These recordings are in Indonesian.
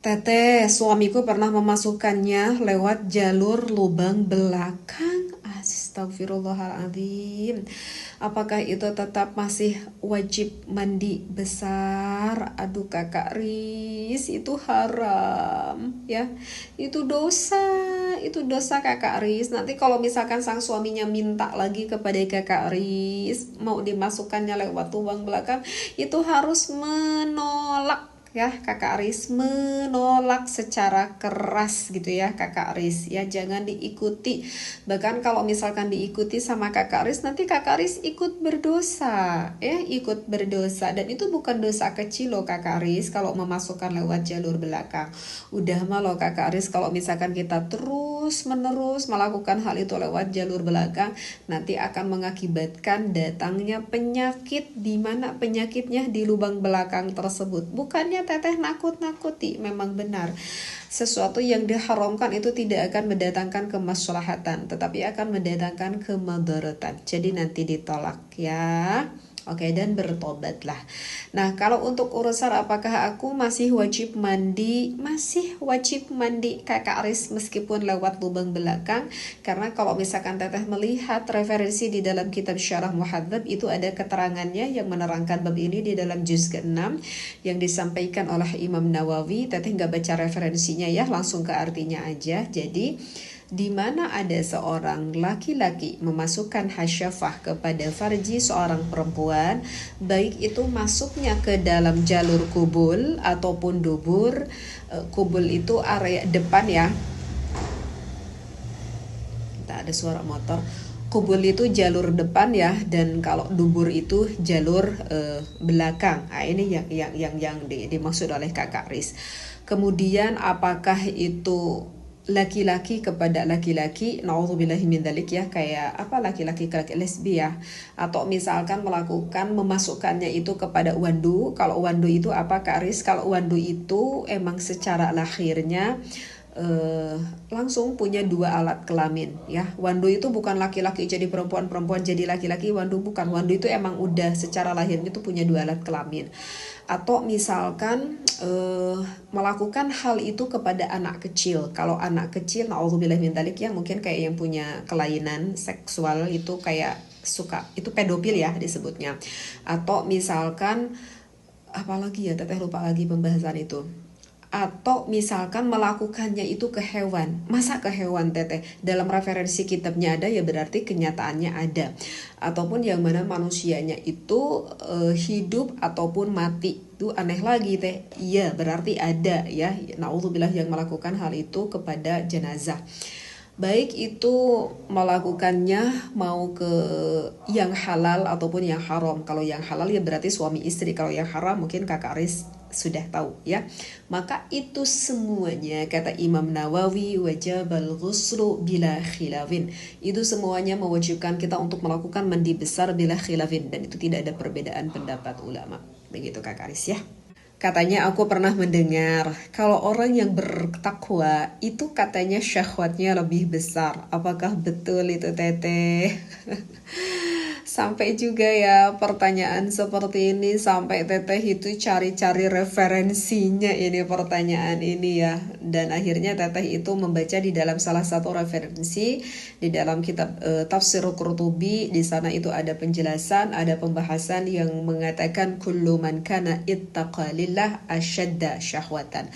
Teteh, suamiku pernah memasukkannya lewat jalur lubang belakang. Astagfirullahaladzim. Apakah itu tetap masih wajib mandi besar? Aduh kakak Riz, itu haram ya. Itu dosa kakak Riz. Nanti kalau misalkan sang suaminya minta lagi kepada kakak Riz, mau dimasukkannya lewat lubang belakang, itu harus menolak ya kakak Aris, menolak secara keras gitu ya kakak Aris ya, jangan diikuti. Bahkan kalau misalkan diikuti sama kakak Aris, nanti kakak Aris ikut berdosa ya, ikut berdosa. Dan itu bukan dosa kecil loh kakak Aris kalau memasukkan lewat jalur belakang. Udah mah loh kakak Aris, kalau misalkan kita terus menerus melakukan hal itu lewat jalur belakang, nanti akan mengakibatkan datangnya penyakit, di mana penyakitnya di lubang belakang tersebut. Bukannya teteh nakut-nakuti, memang benar sesuatu yang diharamkan itu tidak akan mendatangkan kemaslahatan, tetapi akan mendatangkan kemadaratan. Jadi nanti ditolak ya. Oke, dan bertobatlah. Nah, kalau untuk urusan apakah aku masih wajib mandi? Masih wajib mandi kakak Aris meskipun lewat lubang belakang. Karena kalau misalkan teteh melihat referensi di dalam kitab Syarah Muhadzab, itu ada keterangannya yang menerangkan bab ini di dalam juz ke-6 yang disampaikan oleh Imam Nawawi. Teteh nggak baca referensinya ya, langsung ke artinya aja. Jadi di mana ada seorang laki-laki memasukkan hasyafah kepada farji seorang perempuan, baik itu masuknya ke dalam jalur kubul ataupun dubur. Kubul itu area depan ya. Tak ada suara motor. Kubul itu jalur depan ya, dan kalau dubur itu jalur belakang. Nah, ini yang dimaksud oleh kakak Riz. Kemudian apakah itu laki-laki kepada laki-laki, naudzubillahi min dzalik ya, kayak apa, laki-laki ke lesbi ya, atau misalkan melakukan memasukkannya itu kepada wandu. Kalau wandu itu apa Kak Riz? Kalau wandu itu emang secara lahirnya langsung punya dua alat kelamin ya. Wandu itu bukan laki-laki jadi perempuan, perempuan jadi laki-laki. Wandu bukan. Wandu itu emang udah secara lahirnya itu punya dua alat kelamin. Atau misalkan melakukan hal itu kepada anak kecil. Kalau anak kecil, naudzubillah min dzalik ya, mungkin kayak yang punya kelainan seksual itu kayak suka, itu pedofil ya disebutnya. Atau misalkan apalagi ya, teteh lupa lagi pembahasan itu. Atau misalkan melakukannya itu ke hewan. Masa ke hewan teteh? Dalam referensi kitabnya ada ya, berarti kenyataannya ada. Ataupun yang mana manusianya itu hidup ataupun mati. Itu aneh lagi teh. Iya, berarti ada ya. Naudzubillah, yang melakukan hal itu kepada jenazah. Baik itu melakukannya mau ke yang halal ataupun yang haram. Kalau yang halal ya berarti suami istri. Kalau yang haram mungkin kakak Aris sudah tahu ya. Maka itu semuanya kata Imam Nawawi wajabal ghuslu bila khilafin. Itu semuanya mewajibkan kita untuk melakukan mandi besar bila khilafin, dan itu tidak ada perbedaan pendapat ulama. Begitu kakak Aris ya. Katanya aku pernah mendengar kalau orang yang bertakwa itu katanya syahwatnya lebih besar. Apakah betul itu teteh? Sampai juga ya pertanyaan seperti ini, sampai teteh itu cari-cari referensinya ini pertanyaan ini ya. Dan akhirnya teteh itu membaca di dalam salah satu referensi di dalam kitab Tafsir Qurtubi. Di sana itu ada penjelasan, ada pembahasan yang mengatakan kullu man kana ittaqalillah asyadda syahwatan.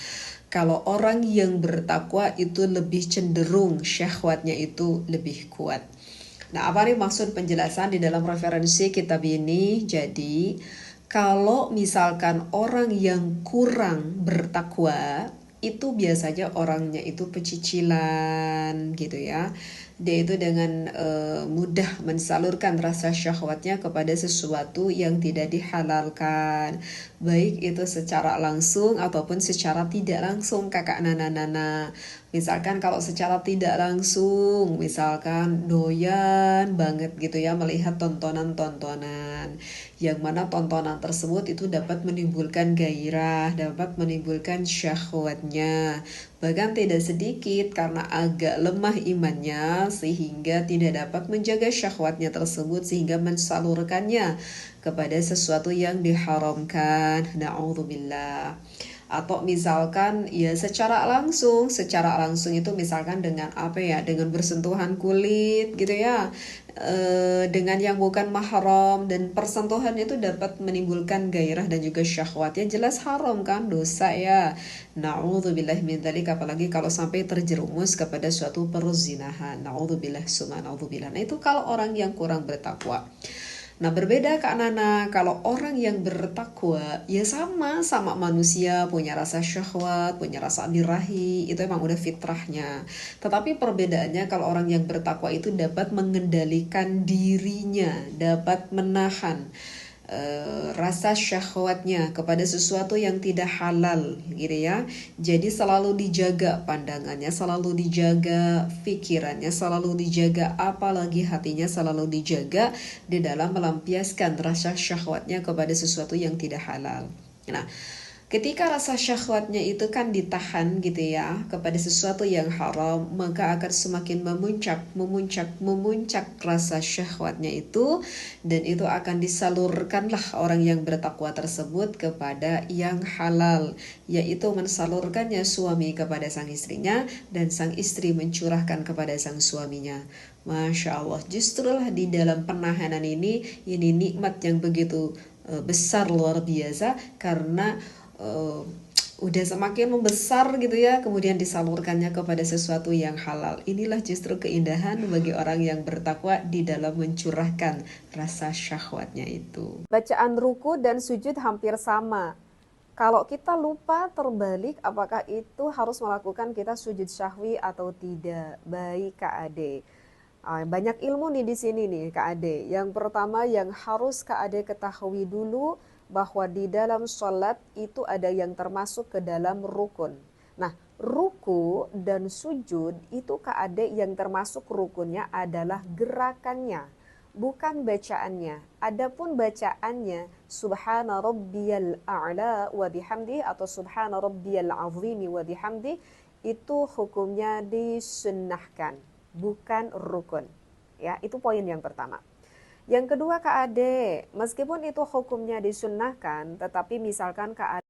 Kalau orang yang bertakwa itu lebih cenderung syahwatnya itu lebih kuat. Nah, apa nih maksud penjelasan di dalam referensi kitab ini? Jadi, kalau misalkan orang yang kurang bertakwa, itu biasanya orangnya itu pecicilan gitu ya. Dia itu dengan mudah mensalurkan rasa syahwatnya kepada sesuatu yang tidak dihalalkan. Baik itu secara langsung ataupun secara tidak langsung kakak Nana. Misalkan kalau secara tidak langsung, misalkan doyan banget gitu ya melihat tontonan-tontonan, yang mana tontonan tersebut itu dapat menimbulkan gairah, dapat menimbulkan syahwatnya. Bahkan tidak sedikit karena agak lemah imannya sehingga tidak dapat menjaga syahwatnya tersebut, sehingga mensalurkannya kepada sesuatu yang diharamkan. Na'udzubillah. Atau misalkan ya secara langsung itu misalkan dengan apa ya, dengan bersentuhan kulit gitu ya, dengan yang bukan mahram, dan persentuhan itu dapat menimbulkan gairah dan juga syahwat, ya jelas haram kan, dosa ya. Na'udzubillah min dzalik, apalagi kalau sampai terjerumus kepada suatu perzinahan. Na'udzubillah summa na'udzubillah. Nah itu kalau orang yang kurang bertakwa. Nah berbeda Kak Nana, kalau orang yang bertakwa ya sama manusia, punya rasa syahwat, punya rasa birahi, itu emang udah fitrahnya. Tetapi perbedaannya kalau orang yang bertakwa itu dapat mengendalikan dirinya, dapat menahan rasa syahwatnya kepada sesuatu yang tidak halal gitu ya. Jadi selalu dijaga pandangannya, selalu dijaga pikirannya, selalu dijaga, apalagi hatinya selalu dijaga di dalam melampiaskan rasa syahwatnya kepada sesuatu yang tidak halal. Nah, ketika rasa syahwatnya itu kan ditahan gitu ya kepada sesuatu yang haram, maka akan semakin memuncak rasa syahwatnya itu, dan itu akan disalurkanlah orang yang bertakwa tersebut kepada yang halal, yaitu mensalurkannya suami kepada sang istrinya dan sang istri mencurahkan kepada sang suaminya. Masya Allah, justrulah di dalam penahanan ini nikmat yang begitu besar, luar biasa, karena udah semakin membesar gitu ya, kemudian disalurkannya kepada sesuatu yang halal. Inilah justru keindahan bagi orang yang bertakwa di dalam mencurahkan rasa syahwatnya itu. Bacaan ruku dan sujud hampir sama. Kalau kita lupa terbalik, apakah itu harus melakukan kita sujud syahwi atau tidak? Baik Kak Ade. Banyak ilmu nih di sini nih Kak Ade. Yang pertama yang harus Kak Ade ketahui dulu, bahwa di dalam sholat itu ada yang termasuk ke dalam rukun. Nah, ruku dan sujud itu Kak Ade yang termasuk rukunnya adalah gerakannya, bukan bacaannya. Adapun bacaannya subhana rabbiyal a'la wa bihamdi atau subhana rabbiyal azimi wa bihamdi, itu hukumnya disunnahkan, bukan rukun. Ya, itu poin yang pertama. Yang kedua Kak Ade, meskipun itu hukumnya disunnahkan, tetapi misalkan Kak Ade